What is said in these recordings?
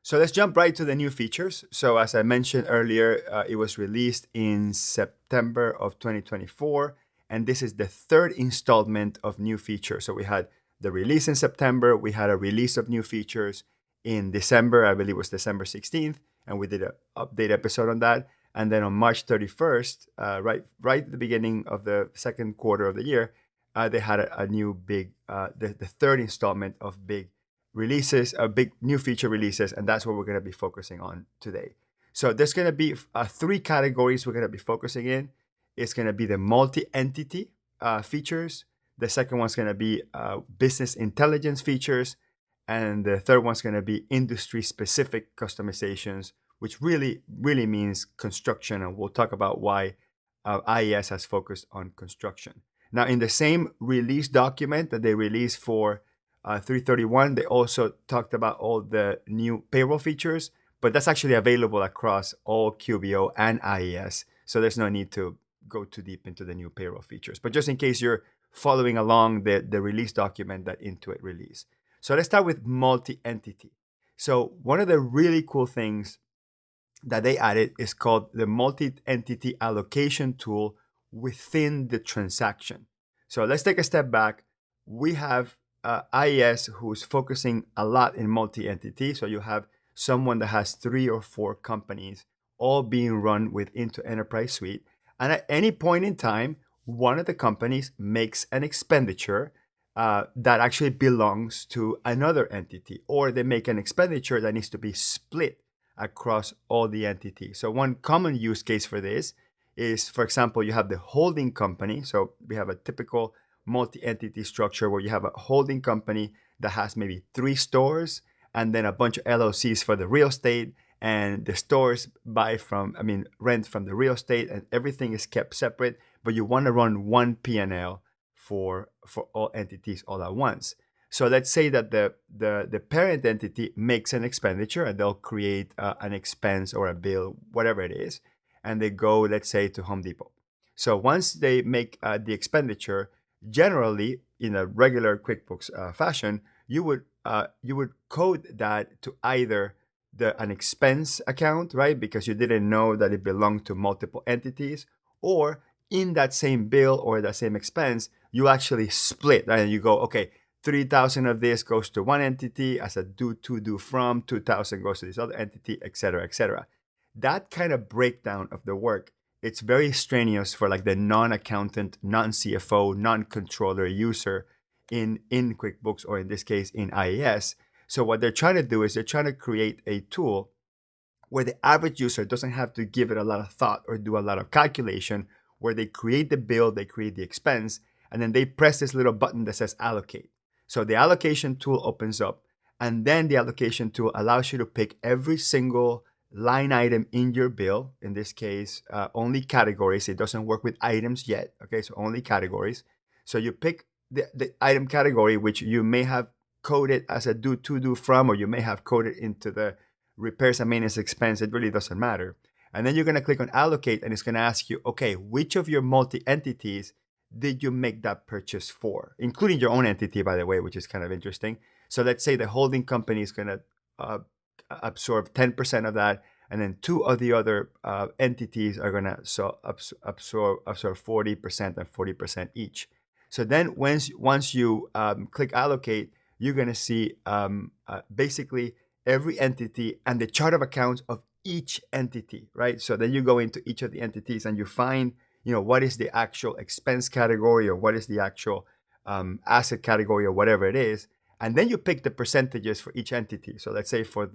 So let's jump right to the new features. So as I mentioned earlier, it was released in September of 2024, and this is the third installment of new features. So we had the release in September, we had a release of new features in December, I believe it was December 16th, and we did an update episode on that. And then on March 31st, right at the beginning of the second quarter of the year, they had a new big, the third installment of big releases, big new feature releases, and that's what we're going to be focusing on today. So there's going to be three categories we're going to be focusing in. It's going to be the multi-entity features. The second one's going to be business intelligence features. And the third one's going to be industry-specific customizations, which really means construction. And we'll talk about why IES has focused on construction. Now, in the same release document that they released for 331, they also talked about all the new payroll features, but that's actually available across all QBO and IES. So there's no need to go too deep into the new payroll features. But just in case you're following along the release document that Intuit released. So let's start with multi-entity. So one of the really cool things that they added is called the multi-entity allocation tool within the transaction. So let's take a step back. We have IES who's focusing a lot in multi-entity. So you have someone that has 3 or 4 companies all being run with Intuit Enterprise Suite. And at any point in time, one of the companies makes an expenditure that actually belongs to another entity, or they make an expenditure that needs to be split across all the entities. So one common use case for this is, for example, you have the holding company. So we have a typical multi-entity structure where you have a holding company that has maybe 3 stores and then a bunch of LLCs for the real estate, and the stores rent from the real estate, and everything is kept separate, but you want to run one P&L for all entities all at once. So let's say that the parent entity makes an expenditure, and they'll create an expense or a bill, whatever it is, and they go, let's say, to Home Depot. So once they make the expenditure, generally in a regular QuickBooks fashion, you would code that to either an expense account, right? Because you didn't know that it belonged to multiple entities, or in that same bill or that same expense, you actually split, right? And you go, okay, 3,000 of this goes to one entity as a due to, due from, 2,000 goes to this other entity, et cetera, et cetera. That kind of breakdown of the work, it's very strenuous for like the non-accountant, non-CFO, non-controller user in QuickBooks, or in this case in IES. So what they're trying to do is they're trying to create a tool where the average user doesn't have to give it a lot of thought or do a lot of calculation, where they create the bill, they create the expense, and then they press this little button that says allocate. So the allocation tool opens up, and then the allocation tool allows you to pick every single line item in your bill. In this case, only categories. It doesn't work with items yet. Okay, so only categories. So you pick the item category, which you may have coded as a due to, due from, or you may have coded into the repairs and maintenance expense. It really doesn't matter. And then you're going to click on allocate, and it's going to ask you, okay, which of your multi-entities did you make that purchase for, including your own entity, by the way, which is kind of interesting. So let's say the holding company is going to absorb 10% of that, and then 2 of the other entities are going to absorb 40% and 40% each. So then once you click allocate, you're going to see basically every entity and the chart of accounts of each entity, right? So then you go into each of the entities and you find, what is the actual expense category, or what is the actual asset category, or whatever it is. And then you pick the percentages for each entity. So let's say for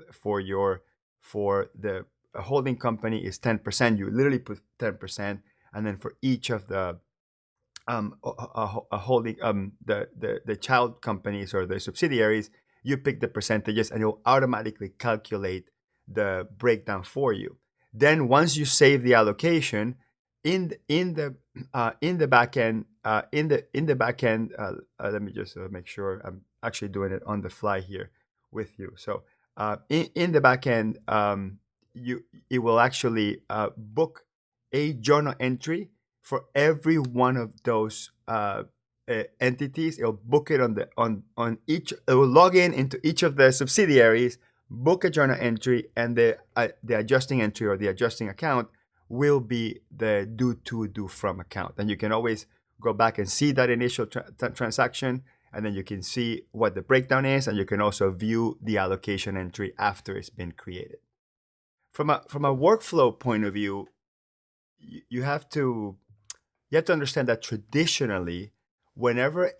the holding company is 10%, you literally put 10. And then for each of the holding the child companies or the subsidiaries, you pick the percentages, and it'll automatically calculate the breakdown for you. Then once you save the allocation in the back end, let me just make sure I'm actually doing it on the fly here with you. So in the back end, it will actually book a journal entry for every one of those entities. It'll book it on each. It will log into each of the subsidiaries, book a journal entry, and the adjusting entry or the adjusting account will be the due to due from account. And you can always go back and see that initial transaction, and then you can see what the breakdown is, and you can also view the allocation entry after it's been created. From a workflow point of view, you have to understand that traditionally, whenever,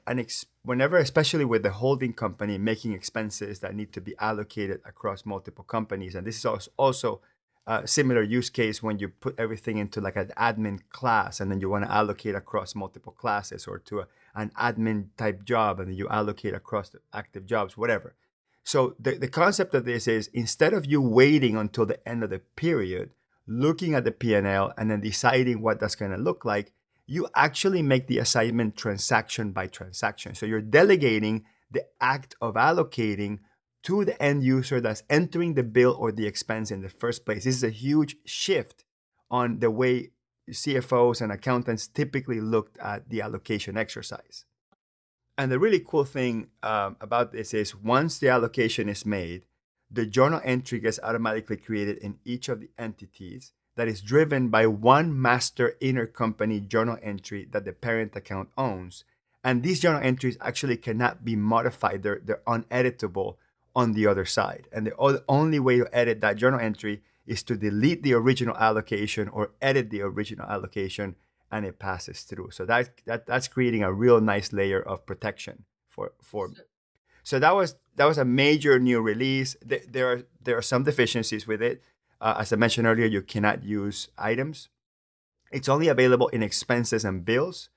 especially with the holding company making expenses that need to be allocated across multiple companies, and this is also a similar use case when you put everything into like an admin class and then you want to allocate across multiple classes, or to an admin type job and then you allocate across the active jobs, whatever. So the concept of this is, instead of you waiting until the end of the period, looking at the P&L and then deciding what that's going to look like, you actually make the assignment transaction by transaction. So you're delegating the act of allocating to the end user that's entering the bill or the expense in the first place. This is a huge shift on the way CFOs and accountants typically looked at the allocation exercise. And the really cool thing about this is, once the allocation is made, the journal entry gets automatically created in each of the entities that is driven by one master intercompany journal entry that the parent account owns. And these journal entries actually cannot be modified. They're uneditable on the other side. And the only way to edit that journal entry is to delete the original allocation or edit the original allocation, and it passes through. So that's creating a real nice layer of protection for. So that was a major new release. There are some deficiencies with it. As I mentioned earlier, you cannot use items. It's only available in expenses and bills.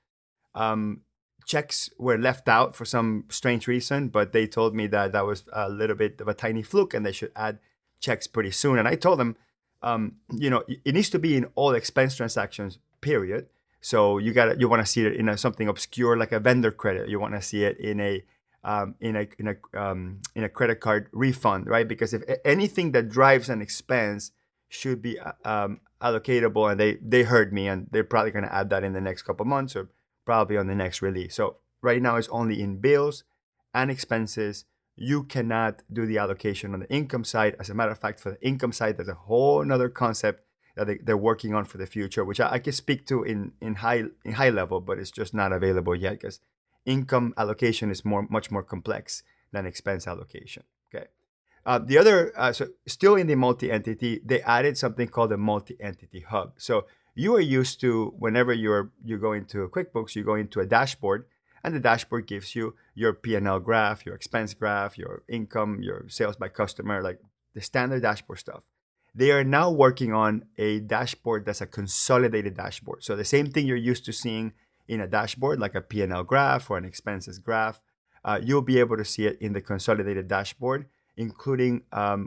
Um, Checks were left out for some strange reason, but they told me that that was a little bit of a tiny fluke, and they should add checks pretty soon. And I told them, it needs to be in all expense transactions, period. So you want to see it in something obscure like a vendor credit. You want to see it in a credit card refund, right? Because if anything that drives an expense should be allocatable, and they heard me, and they're probably going to add that in the next couple months, or probably on the next release. So right now it's only in bills and expenses. You cannot do the allocation on the income side. As a matter of fact, for the income side, there's a whole another concept that they're working on for the future, which I can speak to in high level, but it's just not available yet, because income allocation is much more complex than expense allocation. Okay. So still in the multi-entity, they added something called the multi-entity hub. So you are used to, whenever you go into QuickBooks, you go into a dashboard, and the dashboard gives you your P&L graph, your expense graph, your income, your sales by customer, like the standard dashboard stuff. They are now working on a dashboard that's a consolidated dashboard. So the same thing you're used to seeing in a dashboard, like a P&L graph or an expenses graph, you'll be able to see it in the consolidated dashboard, including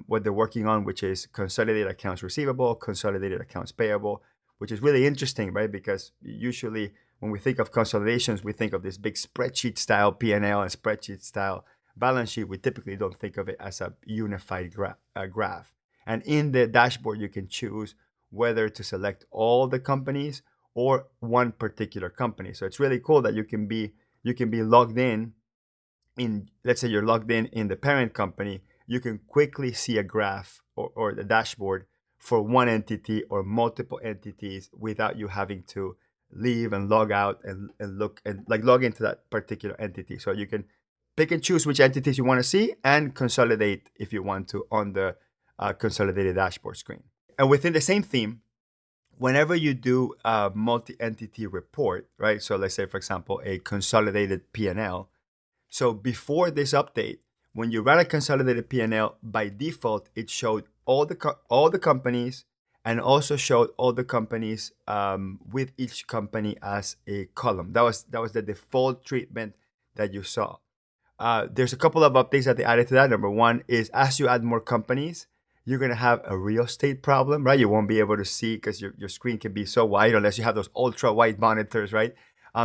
what they're working on, which is consolidated accounts receivable, consolidated accounts payable, which is really interesting, right? Because usually when we think of consolidations, we think of this big spreadsheet style P&L and spreadsheet style balance sheet. We typically don't think of it as a unified graph. And in the dashboard, you can choose whether to select all the companies or one particular company. So it's really cool that you can be logged in, let's say you're logged in the parent company. You can quickly see a graph or the dashboard for one entity or multiple entities without you having to leave and log out and look and like log into that particular entity. So you can pick and choose which entities you want to see and consolidate if you want to on the consolidated dashboard screen. And within the same theme, whenever you do a multi-entity report, right? So let's say, for example, a consolidated P&L. So before this update, when you run a consolidated P&L, by default, it showed all the companies, and also showed all the companies with each company as a column. That was the default treatment that you saw. There's a couple of updates that they added to that. Number one is, as you add more companies, you're going to have a real estate problem, right? You won't be able to see because your screen can be so wide unless you have those ultra wide monitors, right?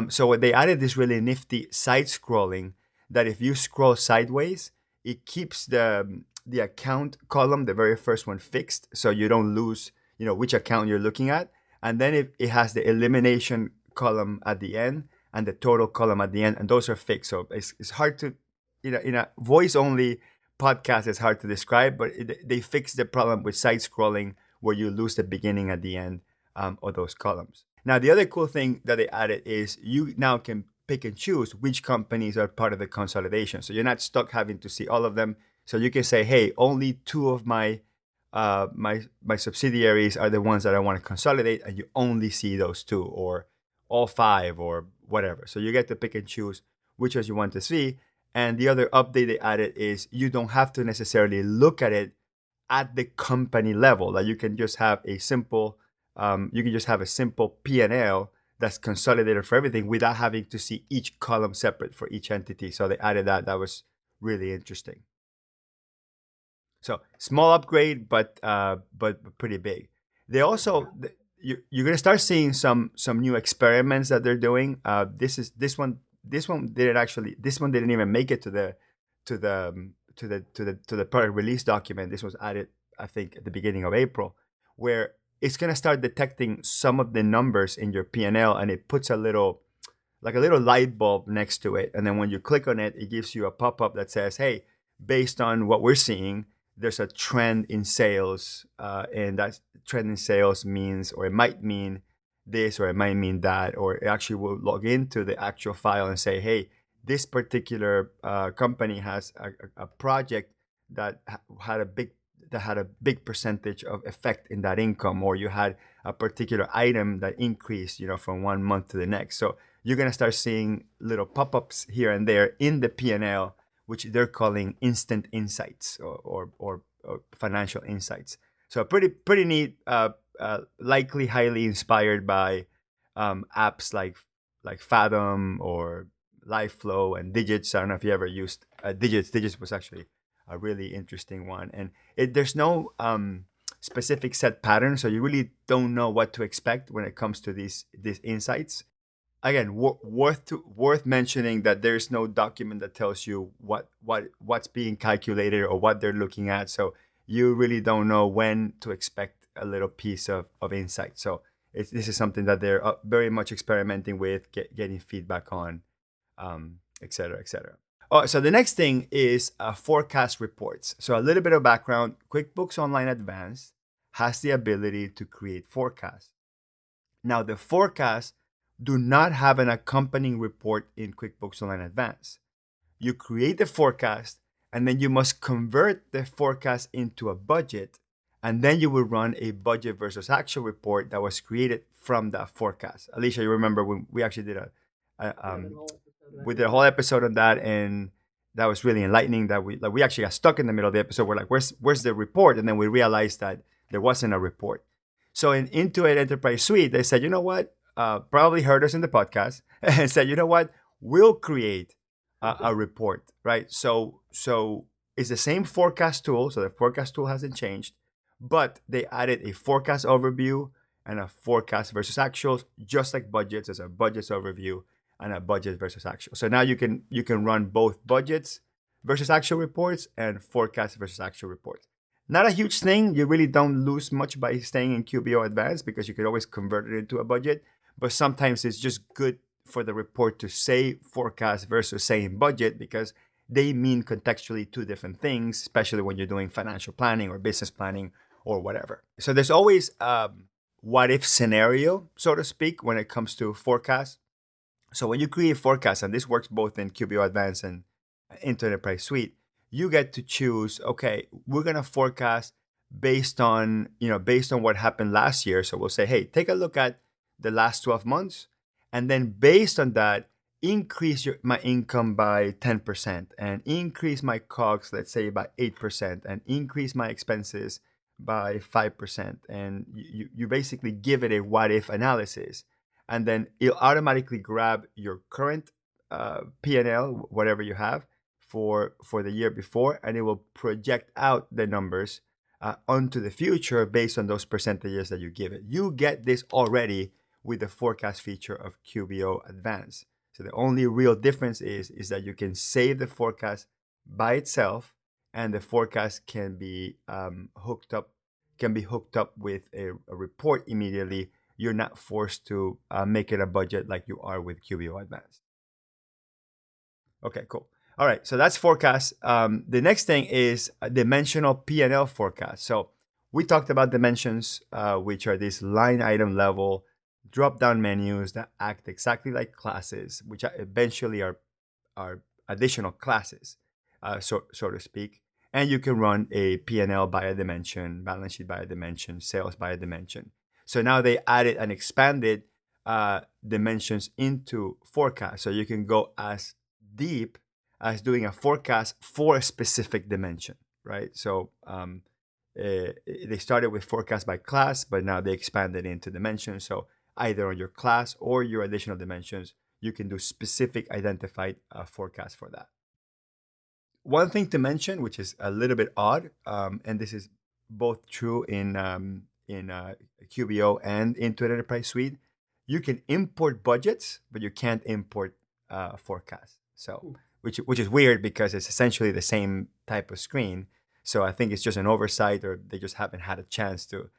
So what they added this really nifty side scrolling that if you scroll sideways, it keeps the account column, the very first one, fixed, so you don't lose, which account you're looking at. And then it has the elimination column at the end and the total column at the end, and those are fixed. So it's hard to, in a voice only podcast is hard to describe, but they fixed the problem with side scrolling where you lose the beginning at the end of those columns. Now, the other cool thing that they added is you now can pick and choose which companies are part of the consolidation. So you're not stuck having to see all of them. So you can say, hey, only two of my subsidiaries are the ones that I want to consolidate, and you only see those two, or all five, or whatever. So you get to pick and choose which ones you want to see. And the other update they added is you don't have to necessarily look at it at the company level. Like you can just have a simple P&L that's consolidated for everything without having to see each column separate for each entity. So they added that. That was really interesting. So small upgrade, but pretty big. They also you're gonna start seeing some new experiments that they're doing. This one didn't even make it to the product release document. This was added, I think, at the beginning of April, where it's gonna start detecting some of the numbers in your P&L, and it puts a little light bulb next to it. And then when you click on it, it gives you a pop-up that says, hey, based on what we're seeing, there's a trend in sales. And that trend in sales means, or it might mean this, or it might mean that, or it actually will log into the actual file and say, hey, this particular company has a project that had a big percentage of effect in that income, or you had a particular item that increased, from 1 month to the next. So you're going to start seeing little pop-ups here and there in the P&L, which they're calling instant insights, or financial insights. So pretty neat, likely highly inspired by apps like Fathom or LiveFlow and Digits. I don't know if you ever used Digits. Digits was actually a really interesting one. And there's no specific set pattern, so you really don't know what to expect when it comes to these insights. Again, worth mentioning that there's no document that tells you what's being calculated or what they're looking at. So you really don't know when to expect a little piece of insight. So this is something that they're very much experimenting with, getting feedback on, et cetera, et cetera. Oh, so the next thing is forecast reports. So a little bit of background: QuickBooks Online Advanced has the ability to create forecasts. Now, the forecasts do not have an accompanying report in QuickBooks Online Advanced. You create the forecast, and then you must convert the forecast into a budget, and then you will run a budget versus actual report that was created from that forecast. Alicia, you remember when we actually did we did a whole episode on that, and that was really enlightening. That we actually got stuck in the middle of the episode. We're like, where's the report? And then we realized that there wasn't a report. So in Intuit Enterprise Suite, they said, you know what? Probably heard us in the podcast and said, you know what? We'll create a report, right? So it's the same forecast tool. So the forecast tool hasn't changed, but they added a forecast overview and a forecast versus actuals, just like budgets. There's a budgets overview and a budget versus actual. So now you can run both budgets versus actual reports and forecast versus actual reports. Not a huge thing. You really don't lose much by staying in QBO Advanced because you can always convert it into a budget. But sometimes it's just good for the report to say forecast versus saying budget, because they mean contextually two different things, especially when you're doing financial planning or business planning or whatever. So there's always what if scenario, so to speak, when it comes to forecast. So when you create forecasts, and this works both in QBO Advanced and Intuit Enterprise Suite, you get to choose, okay, we're going to forecast based on what happened last year. So we'll say, hey, take a look at the last 12 months. And then based on that, increase my income by 10% and increase my COGS, let's say, by 8%, and increase my expenses by 5%. And you basically give it a what if analysis. And then it'll automatically grab your current P&L, whatever you have, for the year before, and it will project out the numbers onto the future based on those percentages that you give it. You get this already with the forecast feature of QBO Advanced. So the only real difference is that you can save the forecast by itself, and the forecast can be hooked up with a report immediately. You're not forced to make it a budget like you are with QBO Advanced. Okay, cool. All right, so that's forecast. The next thing is a dimensional P&L forecast. So we talked about dimensions, which are these line item level drop-down menus that act exactly like classes, which eventually are additional classes, so to speak. And you can run a P&L by a dimension, balance sheet by a dimension, sales by a dimension. So now they added and expanded dimensions into forecast. So you can go as deep as doing a forecast for a specific dimension, right? So they started with forecast by class, but now they expanded into dimensions. So either on your class or your additional dimensions, you can do specific identified forecasts for that. One thing to mention, which is a little bit odd, and this is both true in QBO and Intuit Enterprise Suite, you can import budgets, but you can't import forecasts. So, which is weird because it's essentially the same type of screen. So I think it's just an oversight, or they just haven't had a chance to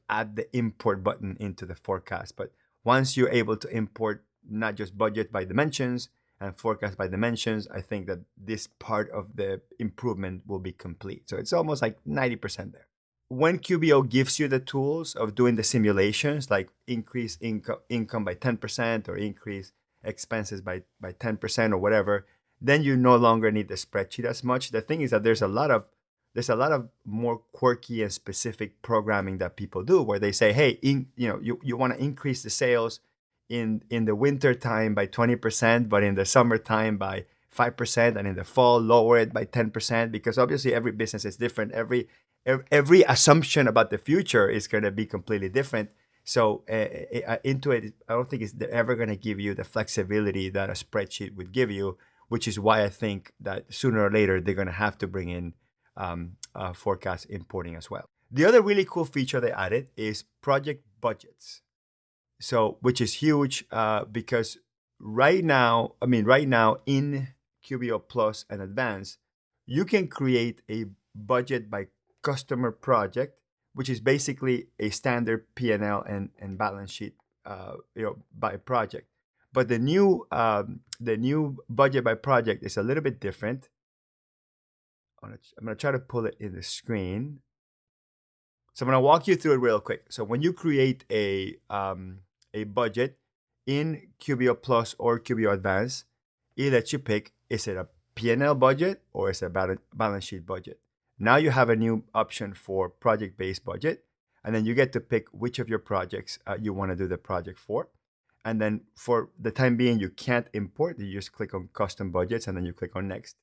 add the import button into the forecast. But once you're able to import not just budget by dimensions and forecast by dimensions, I think that this part of the improvement will be complete. So it's almost like 90% there. When QBO gives you the tools of doing the simulations, like increase income by 10% or increase expenses by 10% or whatever, then you no longer need the spreadsheet as much. The thing is that there's a lot of more quirky and specific programming that people do, where they say, hey, you want to increase the sales in the winter time by 20%, but in the summertime by 5%, and in the fall lower it by 10%, because obviously every business is different. Every assumption about the future is going to be completely different. So Intuit, I don't think it's ever going to give you the flexibility that a spreadsheet would give you, which is why I think that sooner or later they're going to have to bring in forecast importing as well. The other really cool feature they added is project budgets. So, which is huge because right now in QBO Plus and Advanced, you can create a budget by customer project, which is basically a standard P&L and balance sheet, by project. But the new budget by project is a little bit different. I'm gonna try to pull it in the screen. So I'm gonna walk you through it real quick. So when you create a budget in QBO Plus or QBO Advanced, it lets you pick, is it a P&L budget or is it a balance sheet budget? Now you have a new option for project-based budget, and then you get to pick which of your projects you want to do the project for. And then for the time being, you can't import. You just click on custom budgets and then you click on next.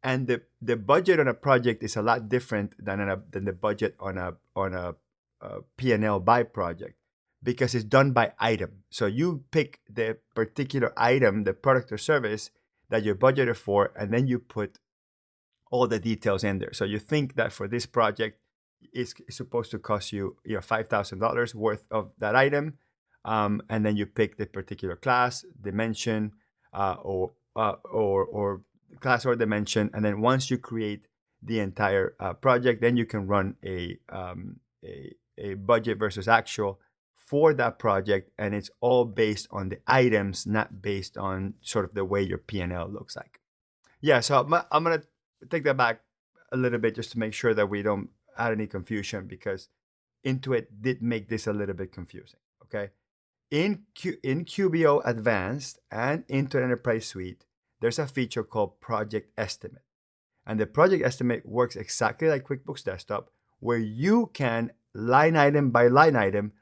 And the budget on a project is a lot different than the budget on a P&L by project, because it's done by item. So you pick the particular item, the product or service that you're budgeted for, and then you put all the details in there. So you think that for this project, it's supposed to cost you $5,000 worth of that item, and then you pick the particular class, dimension, or class or dimension, and then once you create the entire project, then you can run a budget versus actual for that project, and it's all based on the items, not based on sort of the way your P&L looks like. Yeah, so I'm gonna take that back a little bit just to make sure that we don't add any confusion, because Intuit did make this a little bit confusing. Okay, in QBO Advanced and Intuit Enterprise Suite, there's a feature called Project Estimate, and the Project Estimate works exactly like QuickBooks Desktop, where you can line item by line item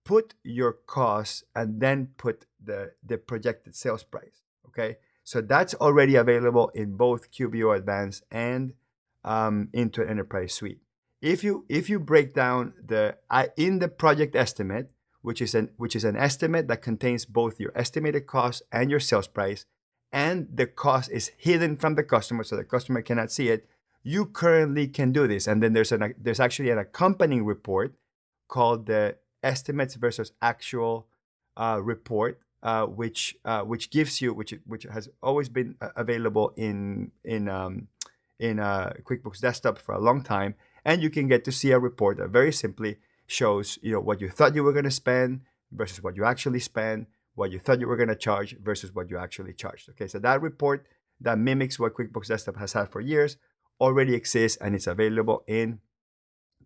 put your costs and then put the projected sales price. Okay, so that's already available in both QBO Advanced and Intuit Enterprise Suite. If you break down in the project estimate, which is an estimate that contains both your estimated cost and your sales price, and the cost is hidden from the customer, so the customer cannot see it, you currently can do this. And then there's actually an accompanying report called the estimates versus actual report, which gives you, which has always been available in QuickBooks Desktop for a long time, and you can get to see a report that very simply shows what you thought you were going to spend versus what you actually spend, what you thought you were going to charge versus what you actually charged. Okay, so that report that mimics what QuickBooks Desktop has had for years already exists, and it's available in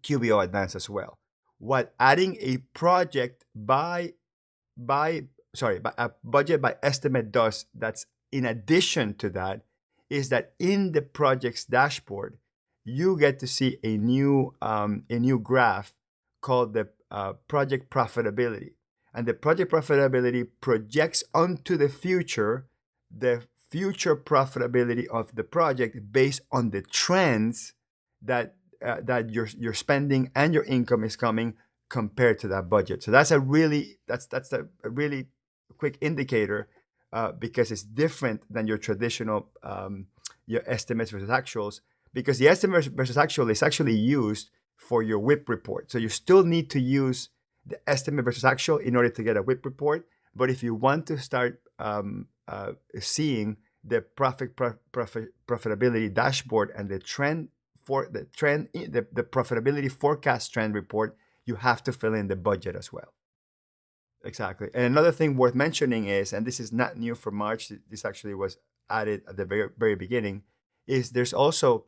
QBO Advanced as well. What adding a project by by a budget by estimate does, that's in addition to that, is that in the project's dashboard you get to see a new graph called the project profitability, and the project profitability projects onto the future profitability of the project based on the trends that your spending and your income is coming compared to that budget. So that's a really quick indicator, because it's different than your traditional your estimates versus actuals, because the estimate versus actual is actually used for your WIP report. So you still need to use the estimate versus actual in order to get a WIP report. But if you want to start seeing the profitability dashboard and the profitability forecast trend report, you have to fill in the budget as well. Exactly. And another thing worth mentioning is, and this is not new for March, this actually was added at the very, very beginning, is there's also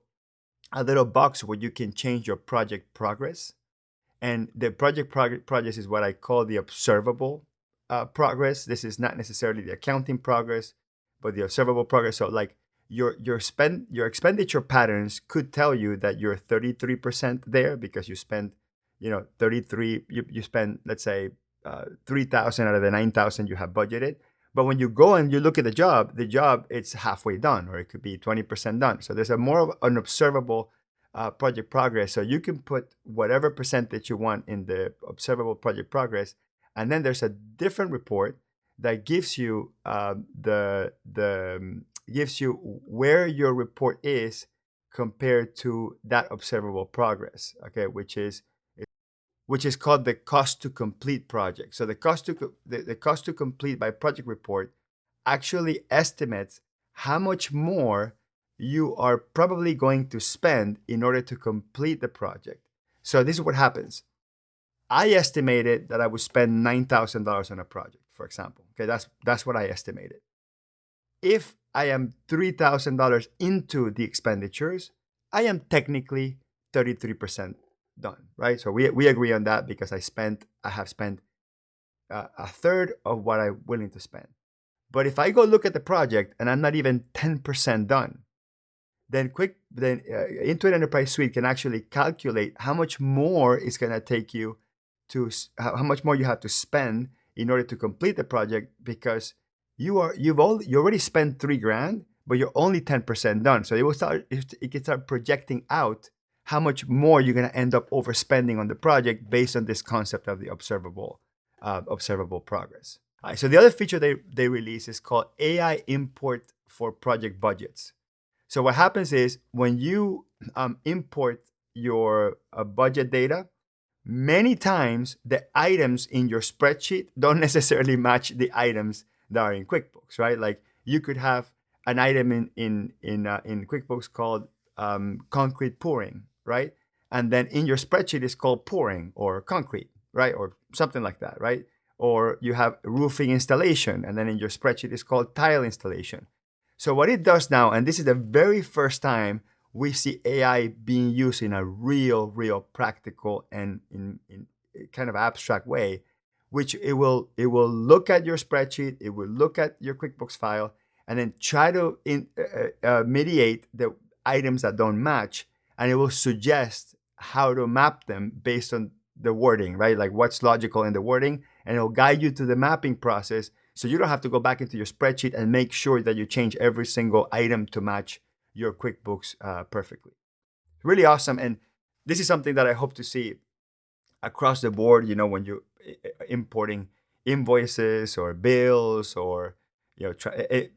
a little box where you can change your project progress. And the project progress is what I call the observable progress. This is not necessarily the accounting progress, but the observable progress. So like your expenditure patterns could tell you that you're 33% there because you spend, 33, you spend, let's say, 3,000 out of the 9,000 you have budgeted. But when you go and you look at the job, it's halfway done, or it could be 20% done. So there's a more of an observable project progress. So you can put whatever percentage you want in the observable project progress, and then there's a different report that gives you gives you where your report is compared to that observable progress. Okay, which is called the cost to complete project. So the cost to complete by project report actually estimates how much more you are probably going to spend in order to complete the project. So this is what happens. I estimated that I would spend $9,000 on a project, for example. Okay, that's what I estimated. If I am $3,000 into the expenditures, I am technically 33% done, right? So we agree on that because I have spent a third of what I'm willing to spend. But if I go look at the project and I'm not even 10% done, then Intuit Enterprise Suite can actually calculate how much more it's going to take you to, how much more you have to spend in order to complete the project, because you already spent $3,000, but you're only 10% done. So it can start projecting out how much more you're going to end up overspending on the project based on this concept of the observable progress. All right, so the other feature they release is called AI import for project budgets. So what happens is when you import your budget data, many times the items in your spreadsheet don't necessarily match the items that are in QuickBooks, right? Like you could have an item in QuickBooks called concrete pouring, right? And then in your spreadsheet it's called pouring or concrete, right? Or something like that, right? Or you have roofing installation, and then in your spreadsheet it's called tile installation. So what it does now, and this is the very first time we see AI being used in a real practical and in kind of abstract way, which it will look at your spreadsheet, it will look at your QuickBooks file, and then try to mediate the items that don't match, and it will suggest how to map them based on the wording, right? Like what's logical in the wording, and it'll guide you to the mapping process, so you don't have to go back into your spreadsheet and make sure that you change every single item to match your QuickBooks perfectly. Really awesome, and this is something that I hope to see across the board. When you're importing invoices or bills, or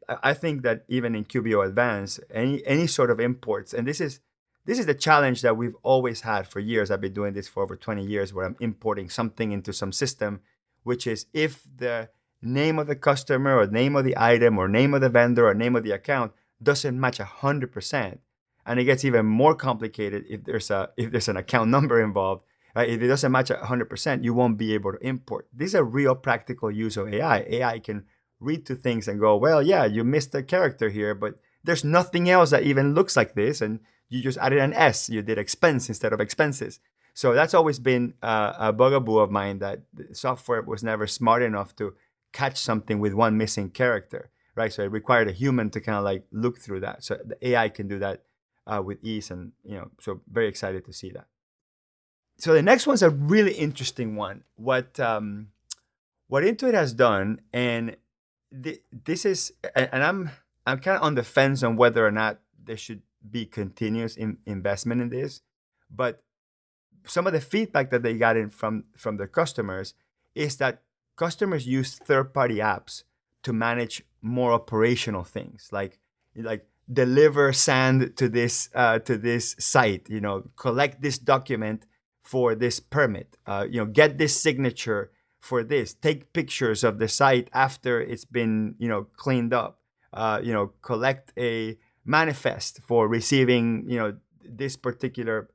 I think that even in QBO Advanced, any sort of imports, and this is the challenge that we've always had for years. I've been doing this for over 20 years, where I'm importing something into some system, which is if the name of the customer or name of the item or name of the vendor or name of the account doesn't match 100%, and it gets even more complicated if there's an account number involved. Right? If it doesn't match 100%, you won't be able to import. This is a real practical use of AI. AI can read to things and go, well, yeah, you missed a character here, but there's nothing else that even looks like this, and you just added an S. You did expense instead of expenses. So that's always been a bugaboo of mine, that the software was never smart enough to catch something with one missing character, right? So it required a human to kind of like look through that. So the AI can do that with ease, and so very excited to see that. So the next one's a really interesting one. What Intuit has done, and this is, and I'm kind of on the fence on whether or not there should be continuous investment in this, but some of the feedback that they got in from their customers is that customers use third-party apps to manage more operational things, like deliver sand to this site, collect this document for this permit, get this signature for this, take pictures of the site after it's been cleaned up, collect a manifest for receiving this particular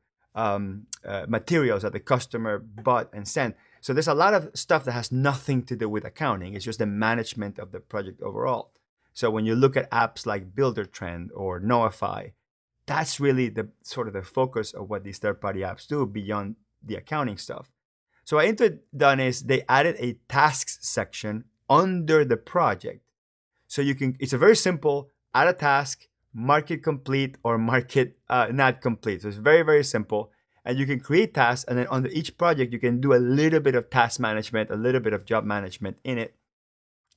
materials that the customer bought and sent. So there's a lot of stuff that has nothing to do with accounting. It's just the management of the project overall. So when you look at apps like Buildertrend or Notify, that's really the sort of the focus of what these third-party apps do beyond the accounting stuff. So what Intuit done is they added a tasks section under the project. So it's a very simple, add a task, mark it complete or mark it not complete. So it's very, very simple. And you can create tasks, and then under each project, you can do a little bit of task management, a little bit of job management in it.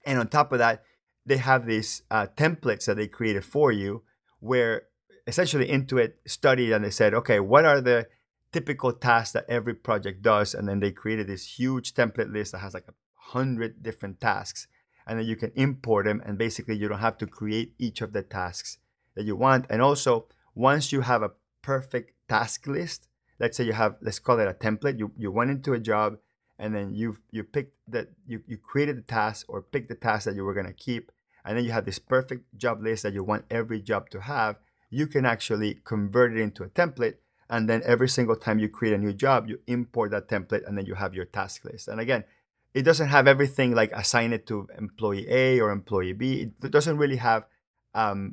And on top of that, they have these templates that they created for you, where essentially Intuit studied and they said, okay, what are the typical tasks that every project does? And then they created this huge template list that has like 100 different tasks. And then you can import them, and basically you don't have to create each of the tasks that you want. And also, once you have a perfect task list, let's say you have, let's call it a template, you went into a job, and then you picked that, you created the task or picked the task that you were going to keep, and then you have this perfect job list that you want every job to have. You can actually convert it into a template, and then every single time you create a new job, you import that template, and then you have your task list. And again, it doesn't have everything like assign it to employee A or employee B. It doesn't really have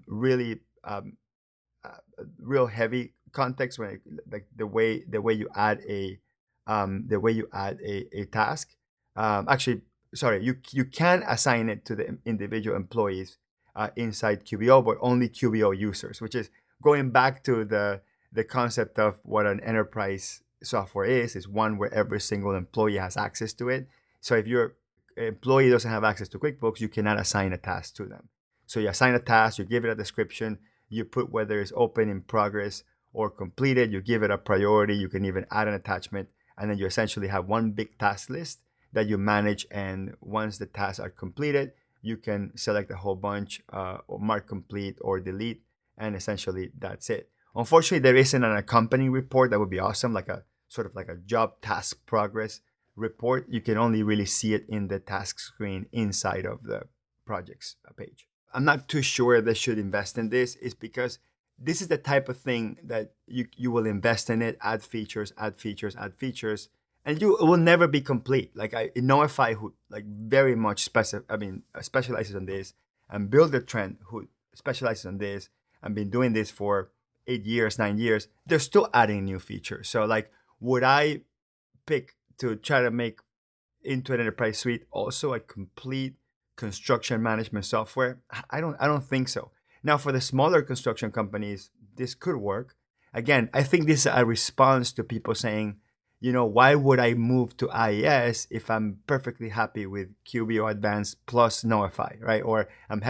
real heavy context when like the way you add a task. Actually, sorry, you can assign it to the individual employees inside QBO, but only QBO users, which is going back to the concept of what an enterprise software is one where every single employee has access to it. So if your employee doesn't have access to QuickBooks, you cannot assign a task to them. So you assign a task, you give it a description, you put whether it's open, in progress, or completed, you give it a priority, you can even add an attachment, and then you essentially have one big task list that you manage. And once the tasks are completed, you can select a whole bunch, or mark complete or delete, and essentially that's it. Unfortunately, there isn't an accompanying report. That would be awesome, like a sort of like a job task progress report. You can only really see it in the task screen inside of the projects page. I'm not too sure they should invest in this, is because this is the type of thing that you will invest in it, add features, and it will never be complete. Like Notify, who like very much specializes on this, and Buildertrend, who specializes on this and been doing this for 8 years, 9 years, they're still adding new features. So like, would I pick to try to make Intuit Enterprise Suite also a complete construction management software? I don't think so. Now, for the smaller construction companies, this could work. Again, I think this is a response to people saying, why would I move to IES if I'm perfectly happy with QBO Advanced plus Notify, right? Or I'm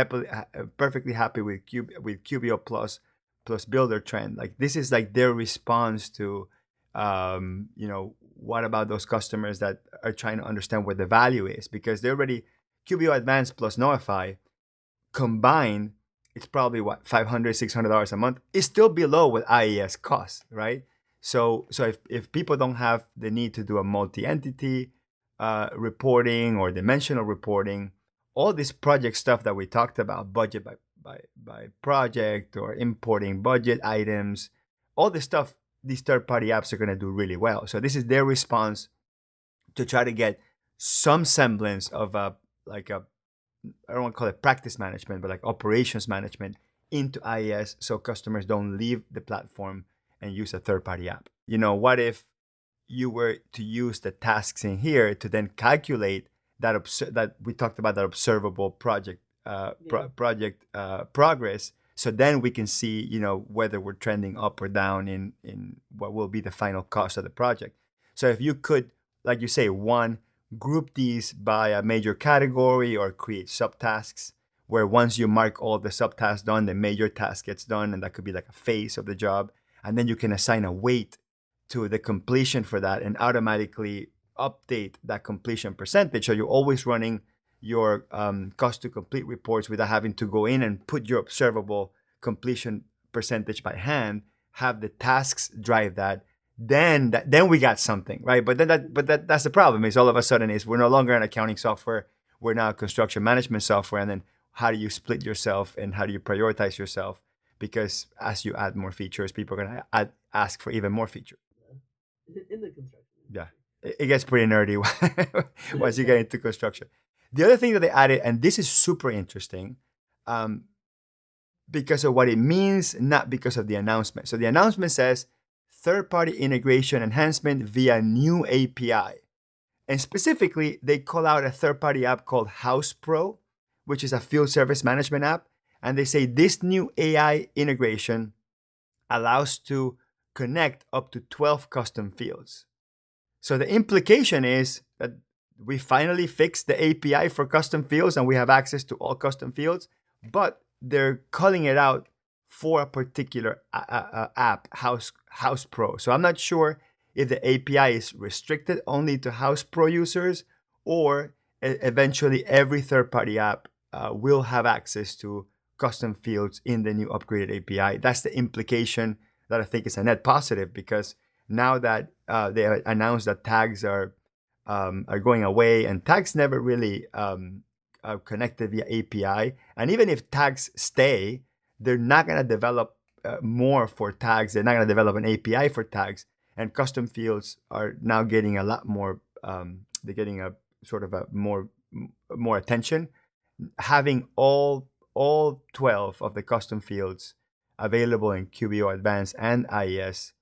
perfectly happy with QBO plus Buildertrend. Like, this is like their response to, what about those customers that are trying to understand what the value is? Because they're already QBO Advanced plus Notify combined, it's probably what, $500, $600 a month. It's still below what IES costs, right? So if people don't have the need to do a multi-entity reporting or dimensional reporting, all this project stuff that we talked about, budget by project, or importing budget items, all this stuff, these third-party apps are going to do really well. So this is their response to try to get some semblance of I don't want to call it practice management, but like operations management into IES so customers don't leave the platform and use a third-party app. What if you were to use the tasks in here to then calculate that we talked about, that observable project progress. So then we can see, whether we're trending up or down in what will be the final cost of the project. So if you could, like you say, one, group these by a major category or create subtasks where once you mark all the subtasks done, the major task gets done, and that could be like a phase of the job. And then you can assign a weight to the completion for that and automatically update that completion percentage. So you're always running your cost to complete reports without having to go in and put your observable completion percentage by hand, have the tasks drive that. Then we got something, right? But that's the problem, is all of a sudden is we're no longer an accounting software. We're now a construction management software. And then how do you split yourself and how do you prioritize yourself? Because as you add more features, people are going to ask for even more features. In the construction. Yeah, it gets pretty nerdy once you get into construction. The other thing that they added, and this is super interesting, because of what it means, not because of the announcement. So the announcement says third-party integration enhancement via new API. And specifically, they call out a third-party app called House Pro, which is a field service management app. And they say this new AI integration allows to connect up to 12 custom fields. So the implication is that we finally fixed the API for custom fields and we have access to all custom fields, but they're calling it out for a particular app, House Pro. So I'm not sure if the API is restricted only to House Pro users, or eventually every third-party app will have access to custom fields in the new upgraded API. That's the implication that I think is a net positive, because now that they announced that tags are going away, and tags never really connected via API. And even if tags stay, they're not going to develop more for tags. They're not going to develop an API for tags. And custom fields are now getting a lot more. They're getting a sort of a more attention. Having all 12 of the custom fields available in QBO Advanced and IES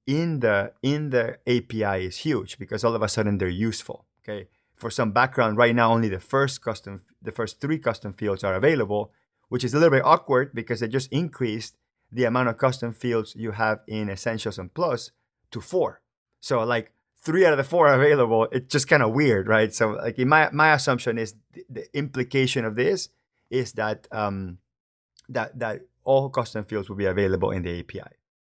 in the API is huge, because all of a sudden they're useful. Okay, for some background, right now only the first 3 custom fields are available, which is a little bit awkward because they just increased the amount of custom fields you have in Essentials and Plus to 4. So like 3 out of the 4 are available. It's just kind of weird, right? So like my assumption is the implication of this is that that all custom fields will be available in the API.